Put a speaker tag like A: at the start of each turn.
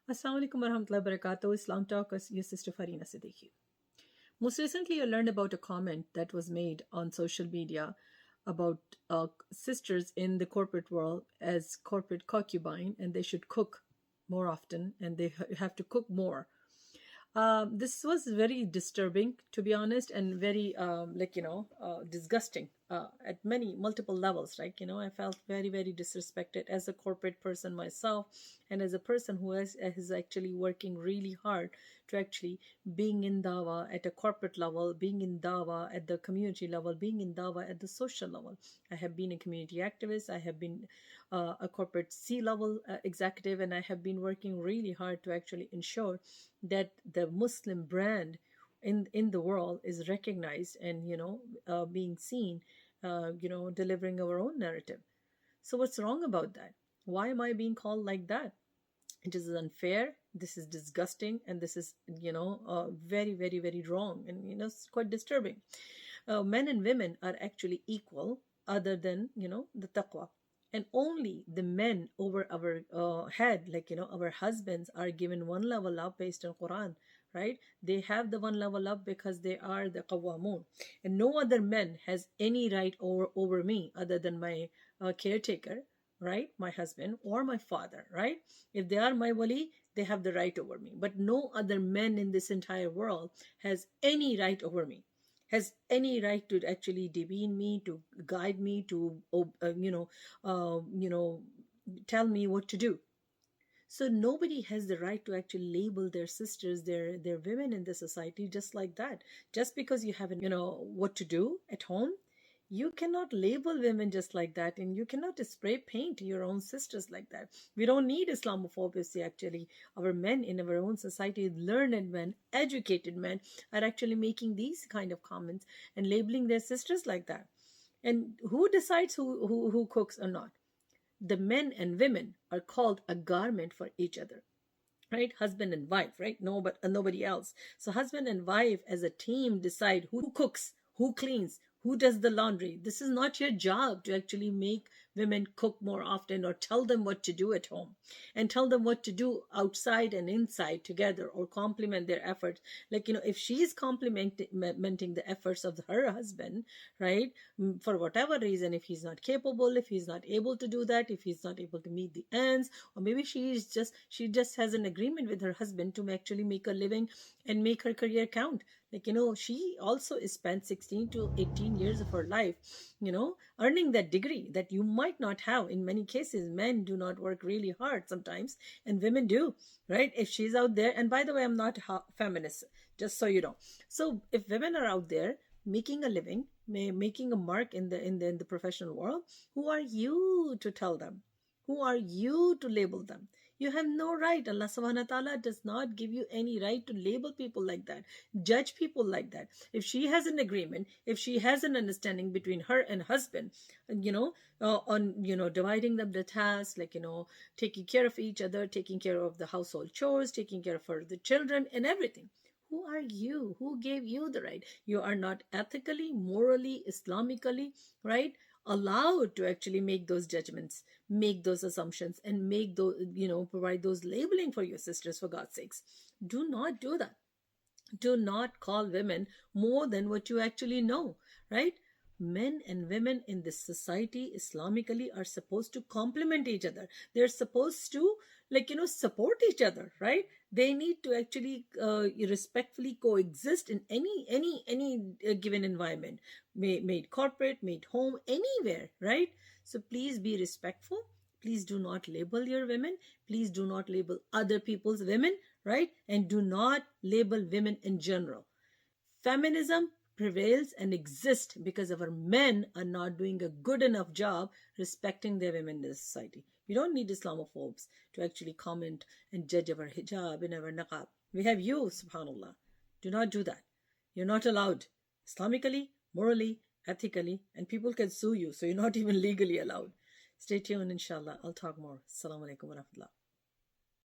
A: Assalamu alaikum warahmatullahi wabarakatuh. Islam Talk, your sister Farina Siddiqui. Most recently, I learned about a comment that was made on social media about sisters in the corporate world as corporate concubine, and they should cook more often and they have to cook more. This was very disturbing, to be honest, and very disgusting at many multiple levels. I felt very, very disrespected as a corporate person myself, and as a person who is actually working really hard to actually being in dawa at a corporate level, being in dawa at the community level, being in dawa at the social level. I have been a community activist. I have been a corporate C-level executive, and I have been working really hard to actually ensure that the Muslim brand in the world is recognized and being seen, delivering our own narrative. So what's wrong about that? Why am I being called like that? It is unfair, this is disgusting, and this is very, very, very wrong, and it's quite disturbing. Men and women are actually equal, other than the taqwa, and only the men over our head, our husbands, are given one level up based on Quran, right? They have the one level up because they are the qawamun, and no other man has any right over me other than my caretaker, right? My husband or my father, right? If they are my wali, they have the right over me, but no other man in this entire world has any right over me, has any right to actually demean me, to guide me, to tell me what to do. So nobody has the right to actually label their sisters, their women in the society just like that. Just because you have what to do at home, you cannot label women just like that, and you cannot spray paint your own sisters like that. We don't need Islamophobia. Actually, our men in our own society, learned men, educated men, are actually making these kind of comments and labeling their sisters like that. And who decides who cooks or not? The men and women are called a garment for each other, right? Husband and wife, right? No, but nobody else. So husband and wife as a team decide who cooks, who cleans, who does the laundry. This is not your job to actually make women cook more often, or tell them what to do at home, and tell them what to do outside and inside together, or complement their efforts. If she is complimenting the efforts of her husband, right, for whatever reason, if he's not capable, if he's not able to do that, if he's not able to meet the ends, or maybe she just has an agreement with her husband to actually make a living and make her career count. She also spent 16 to 18 years of her life earning that degree that you might not have. In many cases, men do not work really hard sometimes, and women do, right? If she's out there, and by the way, I'm not feminist, just so you know. So if women are out there making a living, making a mark in the professional world, who are you to tell them? Who are you to label them? You have no right. Allah subhanahu wa ta'ala does not give you any right to label people like that, judge people like that. If she has an agreement, if she has an understanding between her and husband, on dividing them the tasks, taking care of each other, taking care of the household chores, taking care of her the children and everything. Who are you? Who gave you the right? You are not ethically, morally, Islamically, right, allowed to actually make those judgments, make those assumptions, and make those, provide those labeling for your sisters, for God's sakes. Do not do that. Do not call women more than what you actually know, right? Men and women in this society, Islamically, are supposed to complement each other. They're supposed to, support each other, right? They need to actually respectfully coexist in any given environment, made corporate, made home, anywhere, right? So please be respectful. Please do not label your women. Please do not label other people's women, right? And do not label women in general. Feminism prevails and exists because our men are not doing a good enough job respecting their women in the society. We don't need Islamophobes to actually comment and judge our hijab and our niqab. We have you, subhanAllah. Do not do that. You're not allowed. Islamically, morally, ethically, and people can sue you, so you're not even legally allowed. Stay tuned, inshallah. I'll talk more. Assalamu alaikum wa rahmatullah.